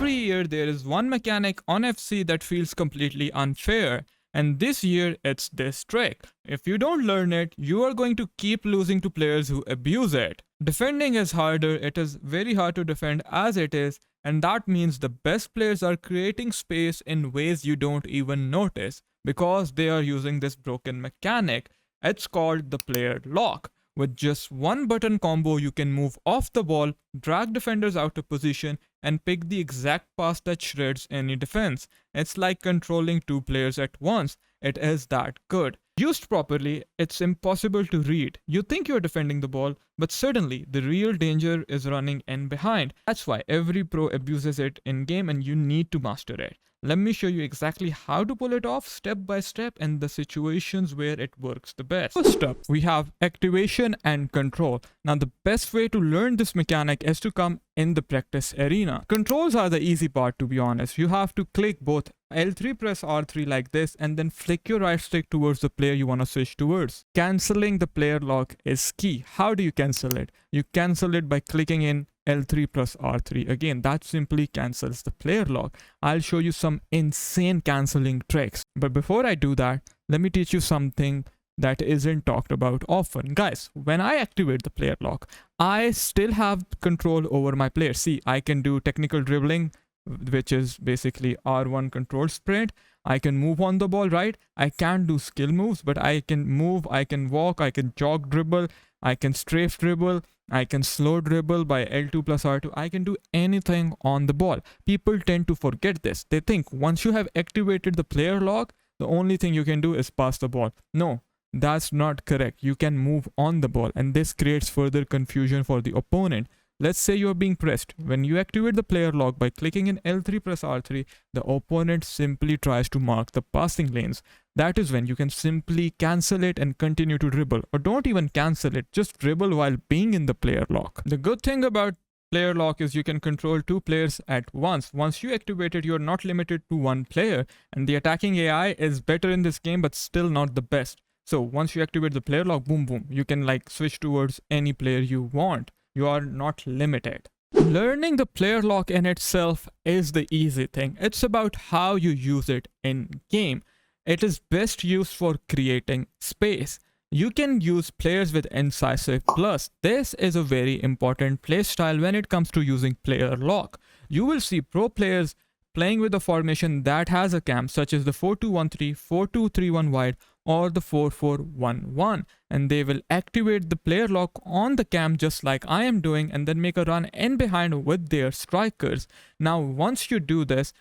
every year there is one mechanic on FC that feels completely unfair. And this year, it's this trick. If you don't learn it, you are going to keep losing to players who abuse it. Defending is harder, it is very hard to defend as it is, and that means the best players are creating space in ways you don't even notice because they are using this broken mechanic. It's called the player lock. With just one button combo, you can move off the ball, drag defenders out of position, and pick the exact pass that shreds any defense. It's like controlling two players at once. It is that good. Used properly, it's impossible to read. You think you're defending the ball, but suddenly the real danger is running in behind. That's why every pro abuses it in game and you need to master it. Let me show you exactly how to pull it off step by step and the situations where it works the best. First up, we have activation and control. Now the best way to learn this mechanic is to come in the practice arena. Controls are the easy part, to be honest. You have to click both L3 press R3 like this and then flick your right stick towards the player you want to switch towards. Cancelling the player lock is key. How do you cancel it? You cancel it by clicking in L3 plus R3. Again, that simply cancels the player lock. I'll show you some insane cancelling tricks. But before I do that, let me teach you something that isn't talked about often. Guys, when I activate the player lock, I still have control over my player. See, I can do technical dribbling, which is basically R1 control sprint. I can move on the ball, right? I can't do skill moves, but I can move, I can walk, I can jog dribble, I can strafe dribble, I can slow dribble by L2 plus R2. I can do anything on the ball. People tend to forget this. They think once you have activated the player lock, the only thing you can do is pass the ball. No, that's not correct. You can move on the ball, and this creates further confusion for the opponent. Let's say you're being pressed. When you activate the player lock by clicking in L3 plus R3, the opponent simply tries to mark the passing lanes. That is when you can simply cancel it and continue to dribble. Or don't even cancel it, just dribble while being in the player lock. The good thing about player lock is you can control two players at once. Once you activate it, you're not limited to one player. And the attacking AI is better in this game, but still not the best. So once you activate the player lock, boom, boom, you can like switch towards any player you want. You are not limited. Learning the player lock in itself is the easy thing. It's about how you use it in game. It is best used for creating space. You can use players with incisive plus. This is a very important play style when it comes to using player lock. You will see pro players playing with a formation that has a cam such as the 4-2-1-3, 4-2-3-1 wide, or the 4-4-1-1, and they will activate the player lock on the cam just like I am doing and then make a run in behind with their strikers. Now once you do this,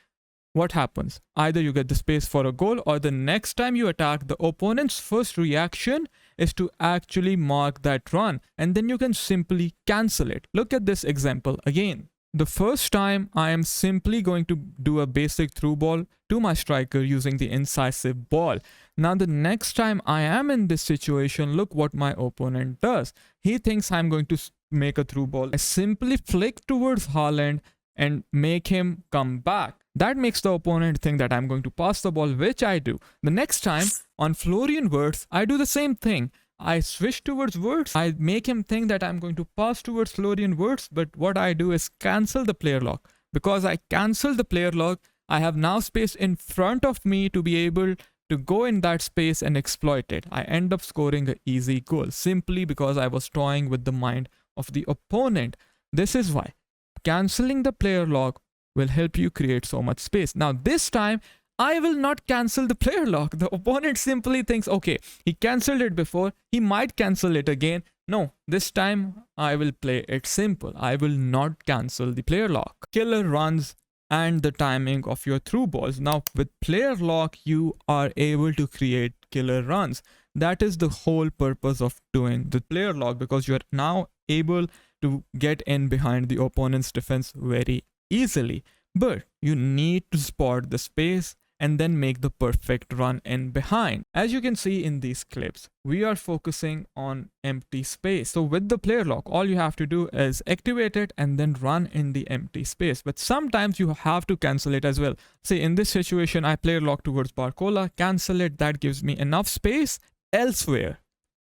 what happens? Either you get the space for a goal, or the next time you attack, the opponent's first reaction is to actually mark that run, and then you can simply cancel it. Look at this example again. The first time I am simply going to do a basic through ball to my striker using the incisive ball. Now the next time I am in this situation, look what my opponent does. He thinks I'm going to make a through ball. I simply flick towards Haaland and make him come back. That makes the opponent think that I'm going to pass the ball, which I do. The next time on Florian Wirtz, I do the same thing. I switch towards Wirtz. I make him think that I'm going to pass towards Florian Wirtz, but what I do is cancel the player lock. Because I cancel the player lock, I have now space in front of me to be able to go in that space and exploit it. I end up scoring an easy goal simply because I was toying with the mind of the opponent. This is why canceling the player lock will help you create so much space. Now this time, I will not cancel the player lock. The opponent simply thinks, okay, he cancelled it before, he might cancel it again. No, this time I will play it simple. I will not cancel the player lock. Killer runs and the timing of your through balls. Now with player lock, you are able to create killer runs. That is the whole purpose of doing the player lock, because you are now able to get in behind the opponent's defense very easily. But you need to spot the space and then make the perfect run in behind. As you can see in these clips, we are focusing on empty space. So with the player lock, all you have to do is activate it and then run in the empty space. But sometimes you have to cancel it as well. Say in this situation, I player lock towards Barcola, cancel it, that gives me enough space elsewhere.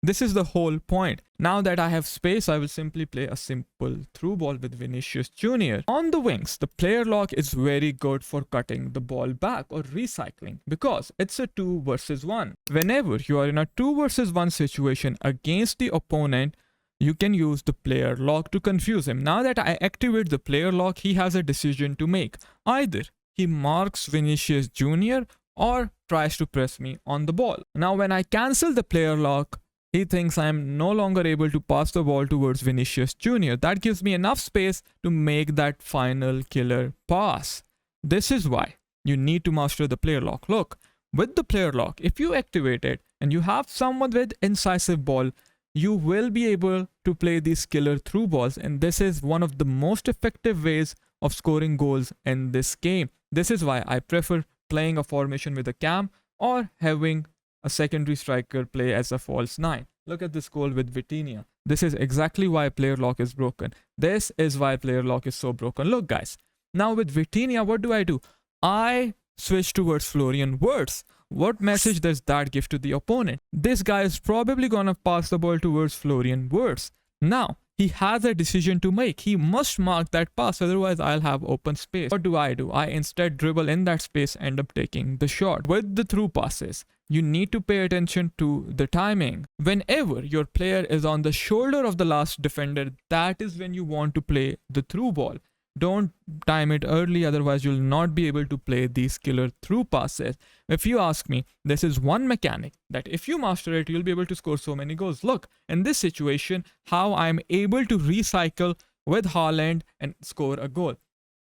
This is the whole point. Now that I have space, I will simply play a simple through ball with Vinicius Jr. On the wings, the player lock is very good for cutting the ball back or recycling because it's a 2 versus 1. Whenever you are in a 2 versus 1 situation against the opponent, you can use the player lock to confuse him. Now that I activate the player lock, he has a decision to make. Either he marks Vinicius Jr. or tries to press me on the ball. Now when I cancel the player lock, he thinks I am no longer able to pass the ball towards Vinicius Jr. That gives me enough space to make that final killer pass. This is why you need to master the player lock. Look, with the player lock, if you activate it and you have someone with incisive ball, you will be able to play these killer through balls, and this is one of the most effective ways of scoring goals in this game. This is why I prefer playing a formation with a cam or having a secondary striker play as a false 9. Look at this goal with Vitinha. This is exactly why player lock is broken. This is why player lock is so broken. Look guys, now with Vitinha, what do? I switch towards Florian Wirtz. What message does that give to the opponent? This guy is probably gonna pass the ball towards Florian Wirtz. Now, he has a decision to make. He must mark that pass, otherwise I'll have open space. What do? I instead dribble in that space, end up taking the shot. With the through passes, you need to pay attention to the timing. Whenever your player is on the shoulder of the last defender, that is when you want to play the through ball. Don't time it early, otherwise you'll not be able to play these killer through passes. If you ask me, this is one mechanic that if you master it, you'll be able to score so many goals. Look, in this situation, how I'm able to recycle with Haaland and score a goal.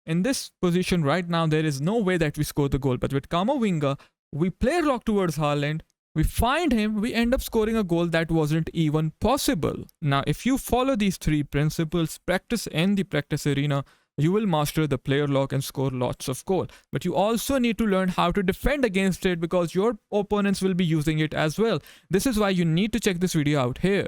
In this position right now, there is no way that we score the goal, but with Camavinga, we player lock towards Haaland, we find him, we end up scoring a goal that wasn't even possible. Now, if you follow these 3 principles, practice in the practice arena, you will master the player lock and score lots of goals. But you also need to learn how to defend against it because your opponents will be using it as well. This is why you need to check this video out here.